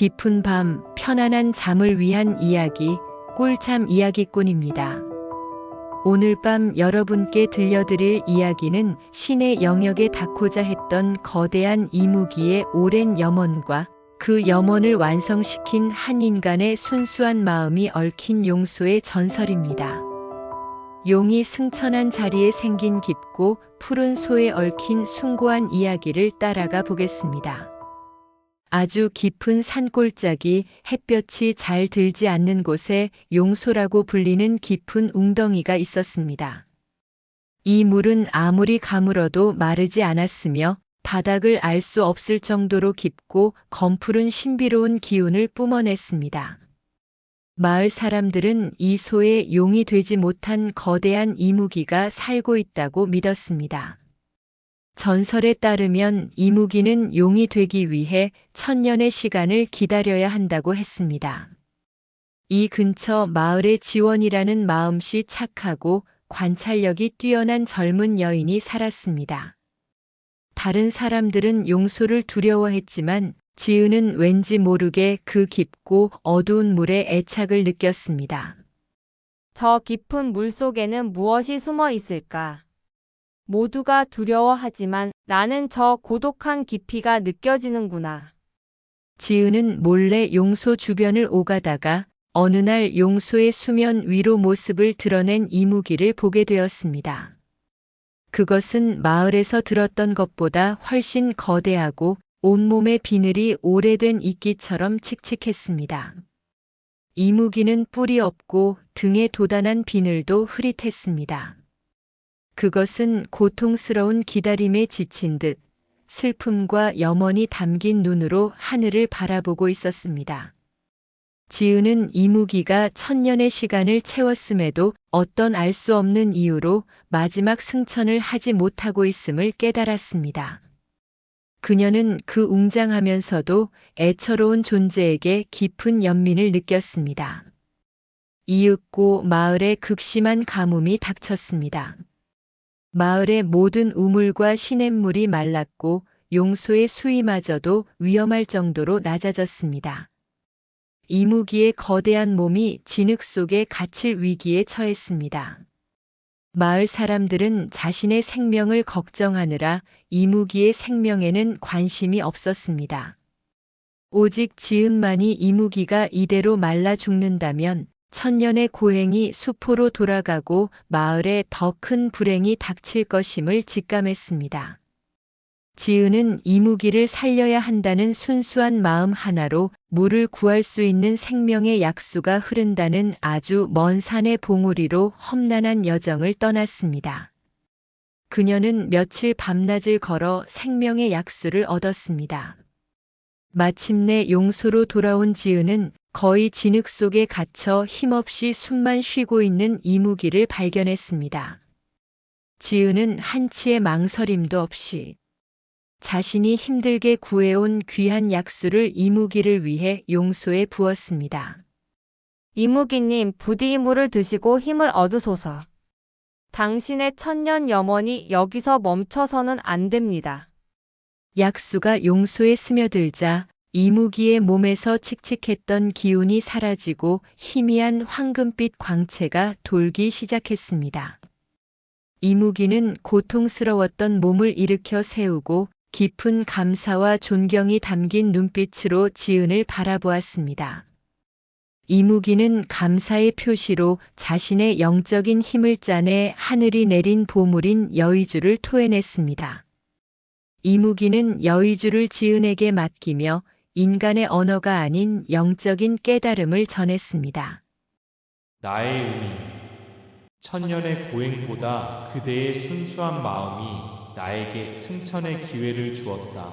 깊은 밤, 편안한 잠을 위한 이야기, 꿀잠 이야기꾼입니다. 오늘 밤 여러분께 들려드릴 이야기는 신의 영역에 닿고자 했던 거대한 이무기의 오랜 염원과 그 염원을 완성시킨 한 인간의 순수한 마음이 얽힌 용소의 전설입니다. 용이 승천한 자리에 생긴 깊고 푸른 소에 얽힌 숭고한 이야기를 따라가 보겠습니다. 아주 깊은 산골짜기 햇볕이 잘 들지 않는 곳에 용소라고 불리는 깊은 웅덩이가 있었습니다. 이 물은 아무리 가물어도 마르지 않았으며 바닥을 알 수 없을 정도로 깊고 검푸른 신비로운 기운을 뿜어냈습니다. 마을 사람들은 이 소에 용이 되지 못한 거대한 이무기가 살고 있다고 믿었습니다. 전설에 따르면 이무기는 용이 되기 위해 1000년의 시간을 기다려야 한다고 했습니다. 이 근처 마을의 지원이라는 마음씨 착하고 관찰력이 뛰어난 젊은 여인이 살았습니다. 다른 사람들은 용소를 두려워했지만 지은은 왠지 모르게 그 깊고 어두운 물에 애착을 느꼈습니다. 저 깊은 물 속에는 무엇이 숨어 있을까? 모두가 두려워하지만 나는 저 고독한 깊이가 느껴지는구나. 지은은 몰래 용소 주변을 오가다가 어느 날 용소의 수면 위로 모습을 드러낸 이무기를 보게 되었습니다. 그것은 마을에서 들었던 것보다 훨씬 거대하고 온몸의 비늘이 오래된 이끼처럼 칙칙했습니다. 이무기는 뿔이 없고 등에 도단한 비늘도 흐릿했습니다. 그것은 고통스러운 기다림에 지친 듯 슬픔과 염원이 담긴 눈으로 하늘을 바라보고 있었습니다. 지은은 이무기가 1000년의 시간을 채웠음에도 어떤 알 수 없는 이유로 마지막 승천을 하지 못하고 있음을 깨달았습니다. 그녀는 그 웅장하면서도 애처로운 존재에게 깊은 연민을 느꼈습니다. 이윽고 마을에 극심한 가뭄이 닥쳤습니다. 마을의 모든 우물과 시냇물이 말랐고 용소의 수위마저도 위험할 정도로 낮아졌습니다. 이무기의 거대한 몸이 진흙 속에 갇힐 위기에 처했습니다. 마을 사람들은 자신의 생명을 걱정하느라 이무기의 생명에는 관심이 없었습니다. 오직 지은만이 이무기가 이대로 말라 죽는다면 1000년의 고행이 수포로 돌아가고 마을에 더 큰 불행이 닥칠 것임을 직감했습니다. 지은은 이무기를 살려야 한다는 순수한 마음 하나로 물을 구할 수 있는 생명의 약수가 흐른다는 아주 먼 산의 봉우리로 험난한 여정을 떠났습니다. 그녀는 며칠 밤낮을 걸어 생명의 약수를 얻었습니다. 마침내 용소로 돌아온 지은은 거의 진흙 속에 갇혀 힘없이 숨만 쉬고 있는 이무기를 발견했습니다. 지은은 한치의 망설임도 없이 자신이 힘들게 구해온 귀한 약수를 이무기를 위해 용소에 부었습니다. 이무기님, 부디 이 물을 드시고 힘을 얻으소서. 당신의 1000년 염원이 여기서 멈춰서는 안 됩니다. 약수가 용소에 스며들자 이무기의 몸에서 칙칙했던 기운이 사라지고 희미한 황금빛 광채가 돌기 시작했습니다. 이무기는 고통스러웠던 몸을 일으켜 세우고 깊은 감사와 존경이 담긴 눈빛으로 지은을 바라보았습니다. 이무기는 감사의 표시로 자신의 영적인 힘을 짜내 하늘이 내린 보물인 여의주를 토해냈습니다. 이무기는 여의주를 지은에게 맡기며 인간의 언어가 아닌 영적인 깨달음을 전했습니다. 나의 은인, 1000년의 고행보다 그대의 순수한 마음이 나에게 승천의 기회를 주었다.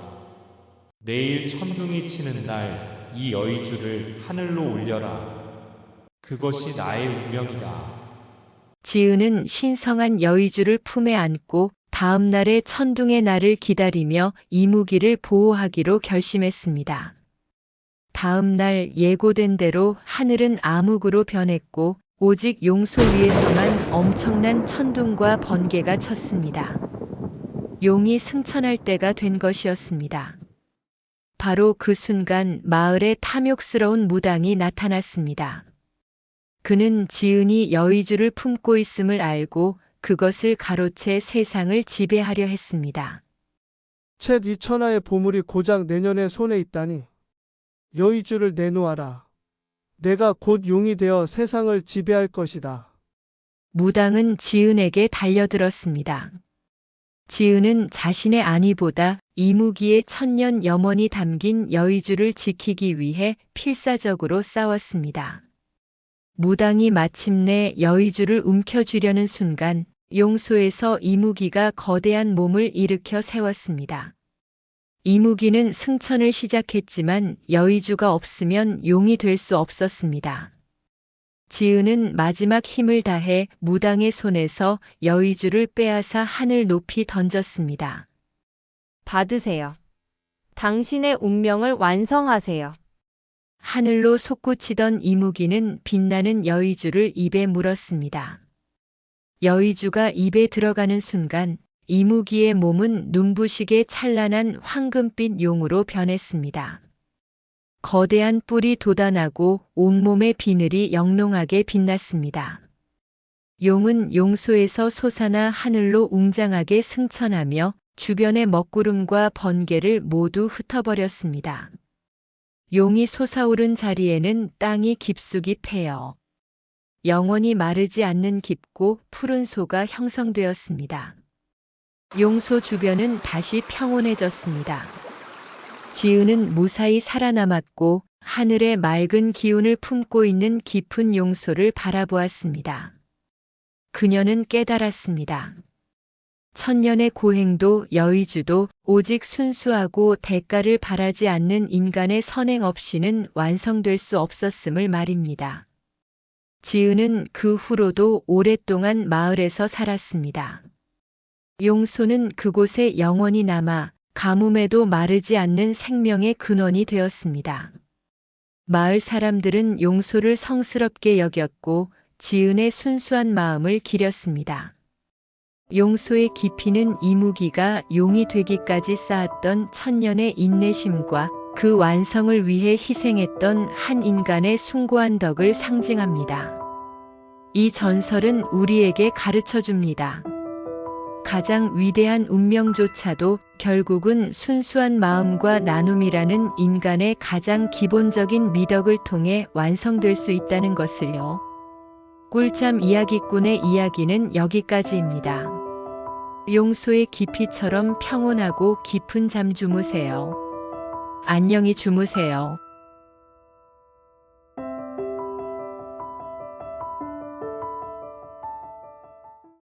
내일 천둥이 치는 날 이 여의주를 하늘로 올려라. 그것이 나의 운명이다. 지은은 신성한 여의주를 품에 안고 다음 날의 천둥의 날을 기다리며 이무기를 보호하기로 결심했습니다. 다음 날 예고된 대로 하늘은 암흑으로 변했고 오직 용소 위에서만 엄청난 천둥과 번개가 쳤습니다. 용이 승천할 때가 된 것이었습니다. 바로 그 순간 마을에 탐욕스러운 무당이 나타났습니다. 그는 지은이 여의주를 품고 있음을 알고 그것을 가로채 세상을 지배하려 했습니다. 챗 이 천하의 보물이 고작 내년에 손에 있다니. 여의주를 내놓아라. 내가 곧 용이 되어 세상을 지배할 것이다. 무당은 지은에게 달려들었습니다. 지은은 자신의 안위보다 이무기의 천년 염원이 담긴 여의주를 지키기 위해 필사적으로 싸웠습니다. 무당이 마침내 여의주를 움켜쥐려는 순간 용소에서 이무기가 거대한 몸을 일으켜 세웠습니다. 이무기는 승천을 시작했지만 여의주가 없으면 용이 될 수 없었습니다. 지은은 마지막 힘을 다해 무당의 손에서 여의주를 빼앗아 하늘 높이 던졌습니다. 받으세요. 당신의 운명을 완성하세요. 하늘로 솟구치던 이무기는 빛나는 여의주를 입에 물었습니다. 여의주가 입에 들어가는 순간 이무기의 몸은 눈부시게 찬란한 황금빛 용으로 변했습니다. 거대한 뿔이 돋아나고 온몸의 비늘이 영롱하게 빛났습니다. 용은 용소에서 솟아나 하늘로 웅장하게 승천하며 주변의 먹구름과 번개를 모두 흩어버렸습니다. 용이 솟아오른 자리에는 땅이 깊숙이 패여 영원히 마르지 않는 깊고 푸른 소가 형성되었습니다. 용소 주변은 다시 평온해졌습니다. 지은은 무사히 살아남았고 하늘의 맑은 기운을 품고 있는 깊은 용소를 바라보았습니다. 그녀는 깨달았습니다. 천년의 고행도 여의주도 오직 순수하고 대가를 바라지 않는 인간의 선행 없이는 완성될 수 없었음을 말입니다. 지은은 그 후로도 오랫동안 마을에서 살았습니다. 용소는 그곳에 영원히 남아 가뭄에도 마르지 않는 생명의 근원이 되었습니다. 마을 사람들은 용소를 성스럽게 여겼고 지은의 순수한 마음을 기렸습니다. 용소의 깊이는 이무기가 용이 되기까지 쌓았던 천년의 인내심과 그 완성을 위해 희생했던 한 인간의 숭고한 덕을 상징합니다. 이 전설은 우리에게 가르쳐 줍니다. 가장 위대한 운명조차도 결국은 순수한 마음과 나눔이라는 인간의 가장 기본적인 미덕을 통해 완성될 수 있다는 것을요. 꿀잠 이야기꾼의 이야기는 여기까지입니다. 용소의 깊이처럼 평온하고 깊은 잠 주무세요. 안녕히 주무세요.